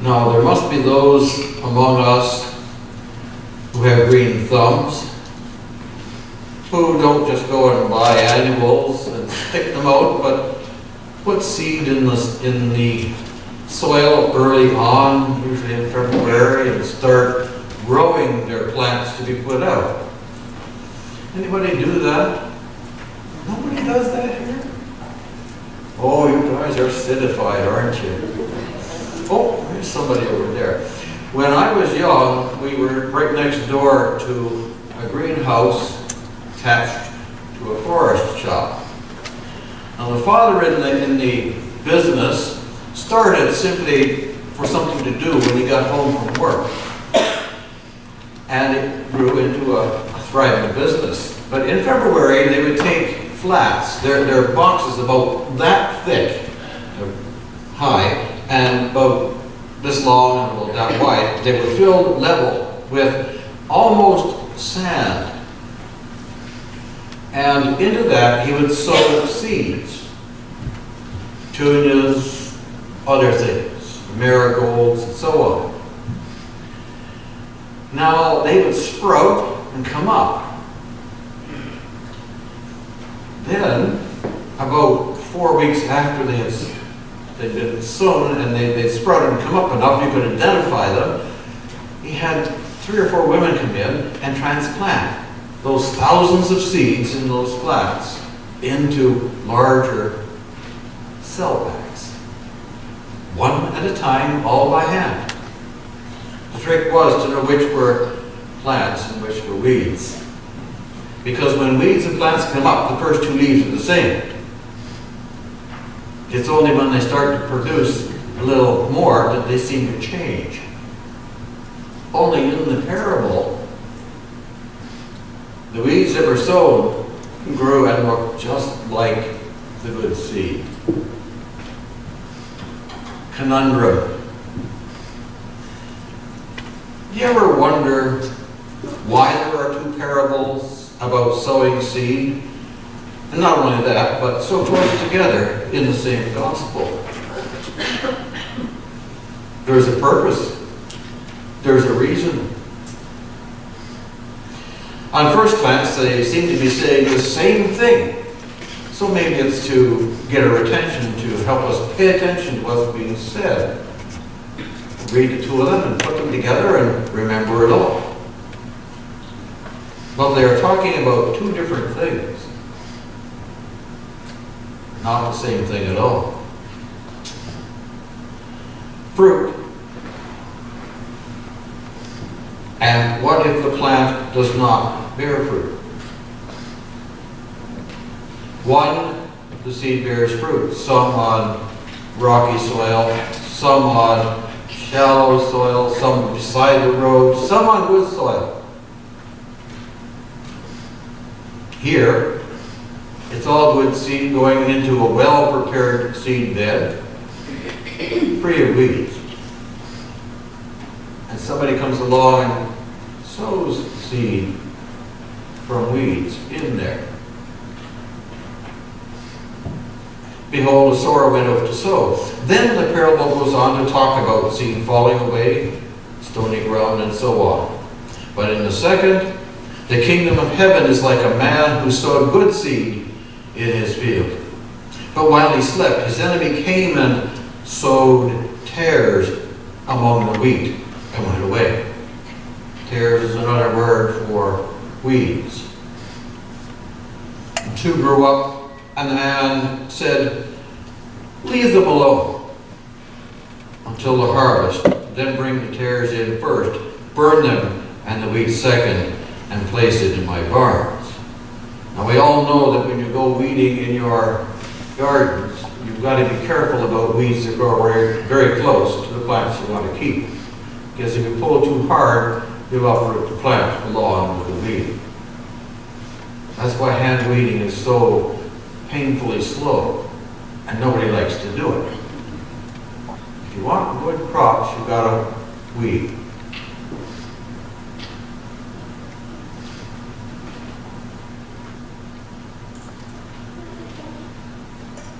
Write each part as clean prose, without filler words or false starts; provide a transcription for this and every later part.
Now, there must be those among us who have green thumbs, who don't just go and buy annuals and stick them out, but put seed in the soil early on, usually in February, and start growing their plants to be put out. Anybody do that? Nobody does that here? Oh, you guys are citified, aren't you? Oh, there's somebody over there. When I was young, we were right next door to a greenhouse attached to a florist shop. Now the father in the business started simply for something to do when he got home from work. And it grew into a thriving business. But in February, they would take flats. They're boxes about that thick, high, and about this long and about that wide. They were filled level with almost sand. And into that, he would sow seeds, petunias, other things, marigolds, and so on. Now, they would sprout and come up. Then, about 4 weeks after they'd been sown and they'd sprouted and come up enough you could identify them, he had 3 or 4 women come in and transplant those thousands of seeds in those flats into larger cell packs. One at a time, all by hand. The trick was to know which were plants and which were weeds. Because when weeds and plants come up, the first 2 leaves are the same. It's only when they start to produce a little more that they seem to change. Only in the parable, the weeds that were sown grew and looked just like the good seed. Conundrum. Do you ever wonder why there are 2 parables about sowing seed? And not only that, but so close together in the same gospel. There's a purpose. There's a reason. On first glance, they seem to be saying the same thing. So maybe it's to get our attention, to help us pay attention to what's being said. Read the 2 of them and put them together and remember it all. But they are talking about 2 different things. Not the same thing at all. Fruit. And what if the plant does not bear fruit? One, the seed bears fruit. Some on rocky soil, some on shallow soil, some beside the road, some on good soil. Here, it's all good seed going into a well-prepared seed bed, free of weeds. And somebody comes along and sows seed from weeds in there. Behold, a sower went out to sow. Then the parable goes on to talk about seed falling away, stony ground, and so on. But in the second, the kingdom of heaven is like a man who sowed good seed in his field. But while he slept, his enemy came and sowed tares among the wheat and went away. Tares is another word for weeds. The 2 grew up, and the man said, "Leave them alone until the harvest. Then bring the tares in first, burn them and the wheat second, and place it in my barns." Now we all know that when you go weeding in your gardens, you've got to be careful about weeds that grow very close to the plants you want to keep. Because if you pull too hard, you'll uproot the plant along with the weed. That's why hand weeding is so painfully slow, and nobody likes to do it. If you want good crops, you've got to weed.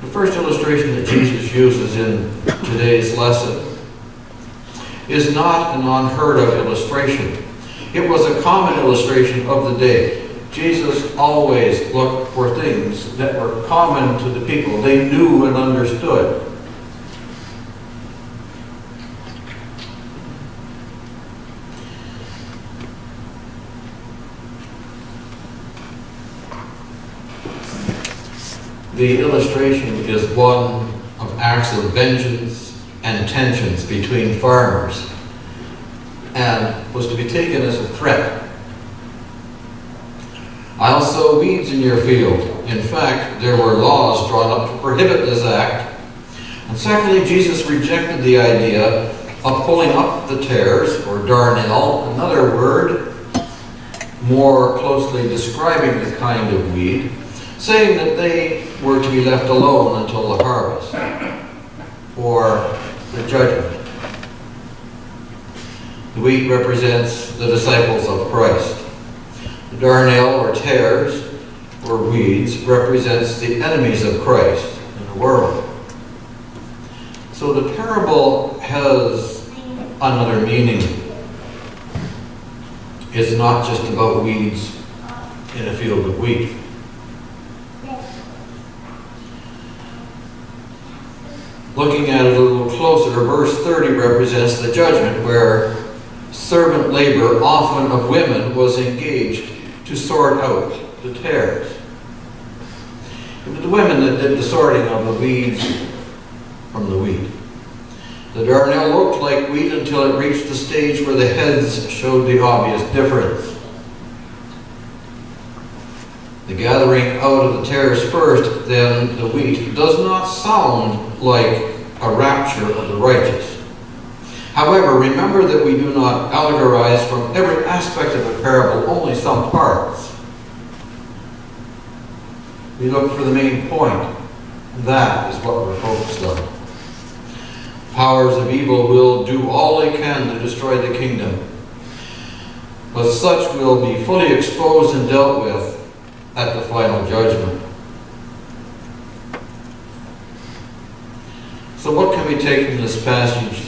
The first illustration that Jesus uses in today's lesson is not an unheard of illustration. It was a common illustration of the day. Jesus always looked for things that were common to the people. They knew and understood. The illustration is one of acts of vengeance and tensions between farmers, and was to be taken as a threat. I'll sow weeds in your field. In fact, there were laws drawn up to prohibit this act. And secondly, Jesus rejected the idea of pulling up the tares, or darnel, another word more closely describing the kind of weed, saying that they were to be left alone until the harvest, or the judgment. The wheat represents the disciples of Christ. The darnel, or tares, or weeds, represents the enemies of Christ in the world. So the parable has another meaning. It's not just about weeds in a field of wheat. Looking at it a little closer, verse 30 represents the judgment, where servant labor, often of women, was engaged to sort out the tares. It was the women that did the sorting of the weeds from the wheat. The darnel looked like wheat until it reached the stage where the heads showed the obvious difference. The gathering out of the tares first, then the wheat, does not sound like a rapture of the righteous. However, remember that we do not allegorize from every aspect of the parable, only some parts. We look for the main point, and that is what we're focused on. Powers of evil will do all they can to destroy the kingdom, but such will be fully exposed and dealt with at the final judgment. So what can we take from this passage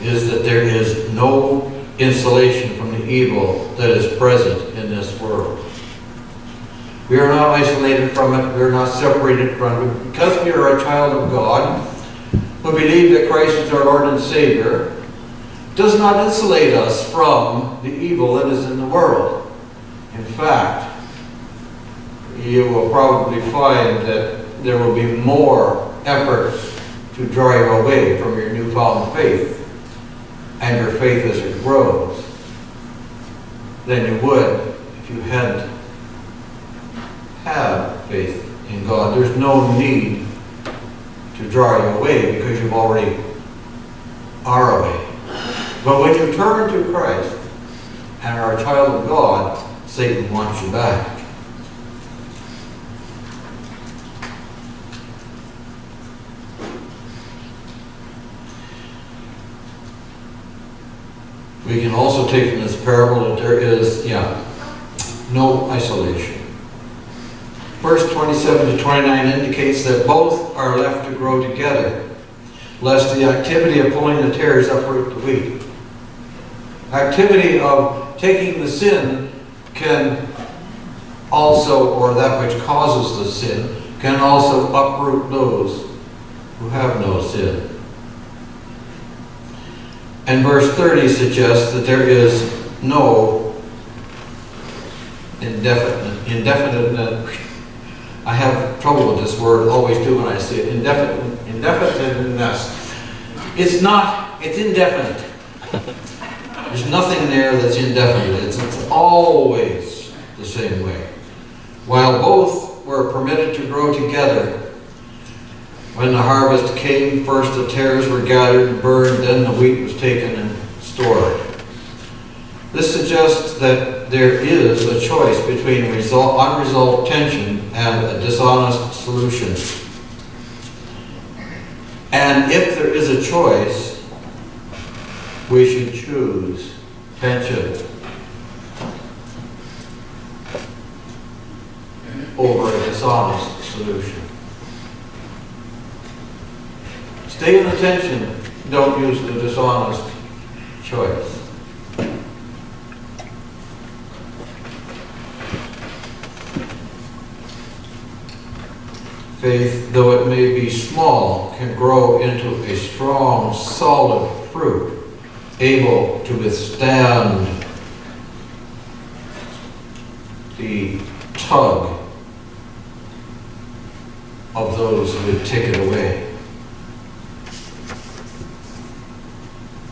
is that there is no insulation from the evil that is present in this world. We are not isolated from it. We are not separated from it. Because we are a child of God, who believe that Christ is our Lord and Savior, does not insulate us from the evil that is in the world. In fact, you will probably find that there will be more efforts to draw you away from your newfound faith and your faith as it grows than you would if you had faith in God. There's no need to draw you away because you already are away. But when you turn to Christ and are a child of God, Satan wants you back. We can also take from this parable that there is, no isolation. Verse 27 to 29 indicates that both are left to grow together, lest the activity of pulling the tares uproot the wheat. Activity of taking the sin can also, or that which causes the sin, can also uproot those who have no sin. And verse 30 suggests that there is no indefinite. I have trouble with this word, always do when I see it. Indefiniteness. It's indefinite. There's nothing there that's indefinite. It's always the same way. While both were permitted to grow together, when the harvest came, first the tares were gathered and burned, then the wheat was taken and stored. This suggests that there is a choice between unresolved tension and a dishonest solution. And if there is a choice, we should choose tension over a dishonest solution. Stay in the tension don't use the dishonest choice. Faith, though it may be small, can grow into a strong, solid fruit, able to withstand the tug of those who would take it away.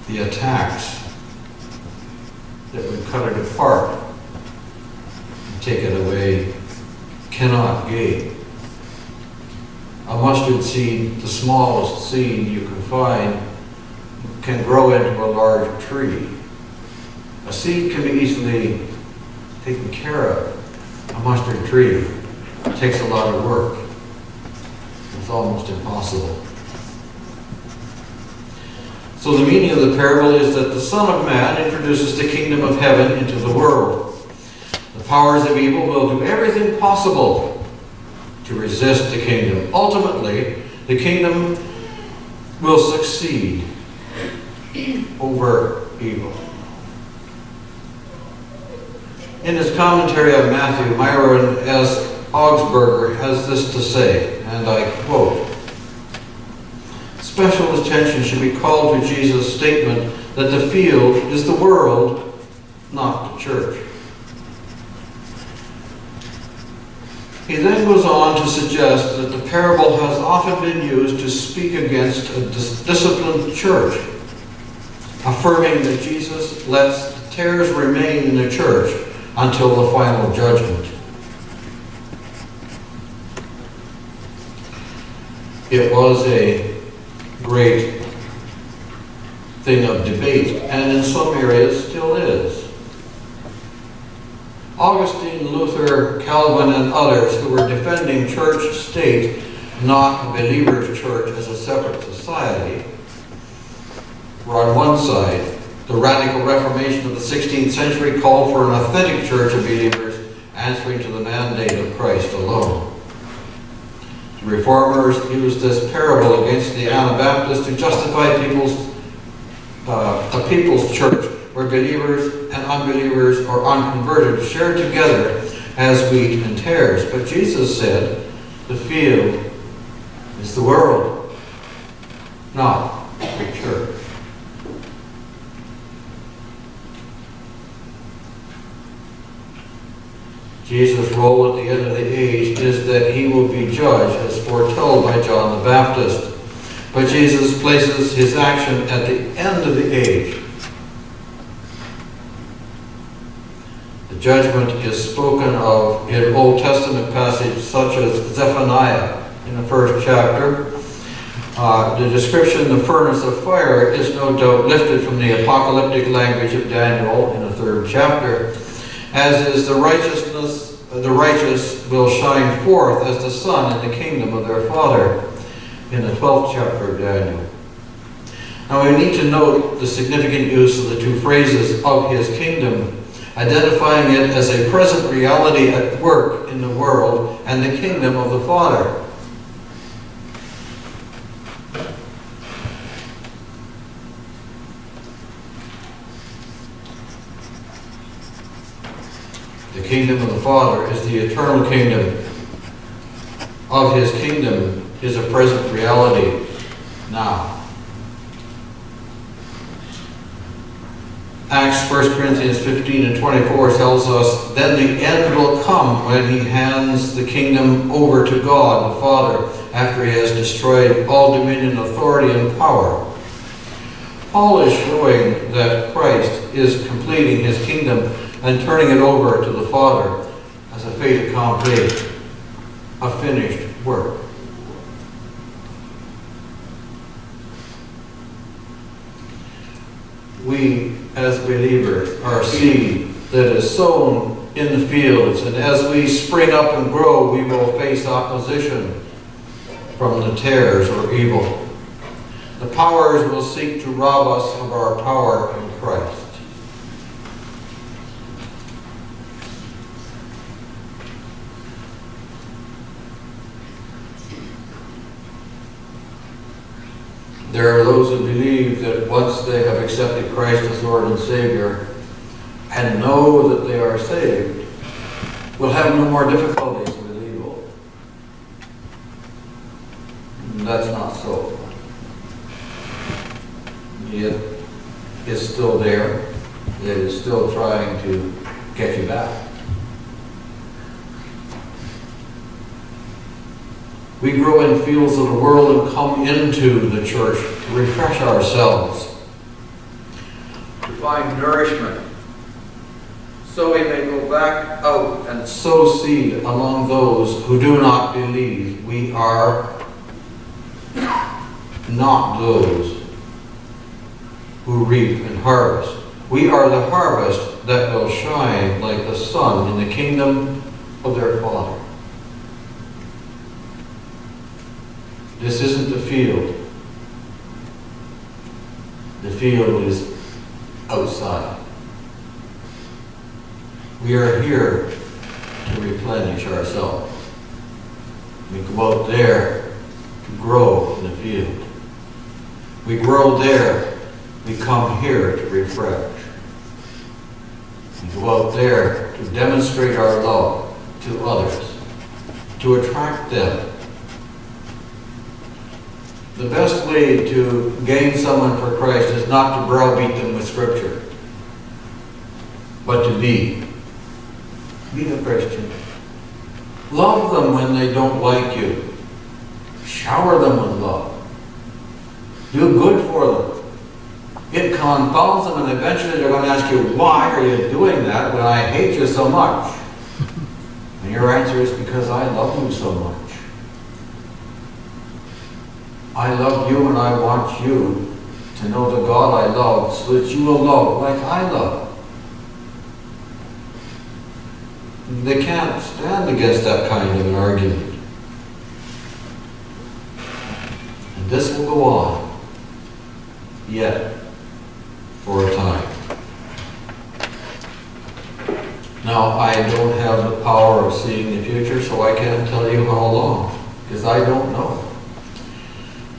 The attacks that would cut it apart and take it away cannot gain. A mustard seed, the smallest seed you can find, can grow into a large tree. A seed can be easily taken care of. A mustard tree takes a lot of work. It's almost impossible. So the meaning of the parable is that the Son of Man introduces the kingdom of heaven into the world. The powers of evil will do everything possible to resist the kingdom. Ultimately, the kingdom will succeed over evil. In his commentary on Matthew, Myron S. Augsburger has this to say, and I quote, "Special attention should be called to Jesus' statement that the field is the world, not the church." He then goes on to suggest that the parable has often been used to speak against a disciplined church, affirming that Jesus lets the tares remain in the church until the final judgment. It was a great thing of debate, and in some areas still is. Augustine, Luther, Calvin, and others who were defending church-state, not a believer's church as a separate society, were on one side. The radical Reformation of the 16th century called for an authentic church of believers answering to the mandate of Christ alone. The Reformers used this parable against the Anabaptists to justify a people's church where believers and unbelievers or unconverted shared together as wheat and tares. But Jesus said, the field is the world, not the church. Jesus' role at the end of the age is that he will be judged as foretold by John the Baptist. But Jesus places his action at the end of the age. The judgment is spoken of in Old Testament passages such as Zephaniah in the first chapter. The description, the furnace of fire, is no doubt lifted from the apocalyptic language of Daniel in the third chapter, as is the righteous will shine forth as the sun in the kingdom of their Father in the 12th chapter of Daniel. Now we need to note the significant use of the two phrases of his kingdom, identifying it as a present reality at work in the world and the kingdom of the Father. The kingdom of the Father is the eternal kingdom. Of his kingdom is a present reality now. Acts 1 Corinthians 15 and 24 tells us, then the end will come when he hands the kingdom over to God the Father after he has destroyed all dominion, authority, and power. Paul is showing that Christ is completing his kingdom and turning it over to the Father as a fait accompli, a finished work. We, as believers, are seed that is sown in the fields, and as we spring up and grow, we will face opposition from the tares or evil. The powers will seek to rob us of our power in Christ. There are those who believe that once they have accepted Christ as Lord and Savior and know that they are saved, will have no more difficulties with evil. And that's not so. It is still there. It is still trying to get you back. We grow in fields of the world and come into the church to refresh ourselves, to find nourishment, so we may go back out and sow seed among those who do not believe. We are not those who reap and harvest. We are the harvest that will shine like the sun in the kingdom of their Father. This isn't the field. The field is outside. We are here to replenish ourselves. We go out there to grow in the field. We grow there. We come here to refresh. We go out there to demonstrate our love to others, to attract them. The best way to gain someone for Christ is not to browbeat them with Scripture, but to be a Christian. Love them when they don't like you. Shower them with love. Do good for them. It confounds them, and eventually they're going to ask you, why are you doing that when I hate you so much? And your answer is, because I love you so much. I love you, and I want you to know the God I love so that you will love like I love. They can't stand against that kind of an argument. And this will go on yet for a time. Now, I don't have the power of seeing the future, so I can't tell you how long, because I don't know.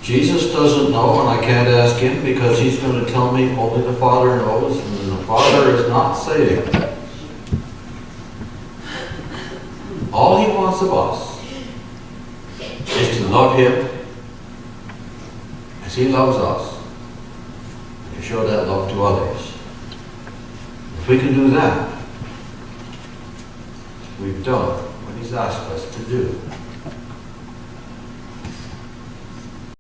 Jesus doesn't know, and I can't ask him, because he's going to tell me only the Father knows, and the Father is not saved. All he wants of us is to love him as he loves us, and to show that love to others. If we can do that, we've done what he's asked us to do.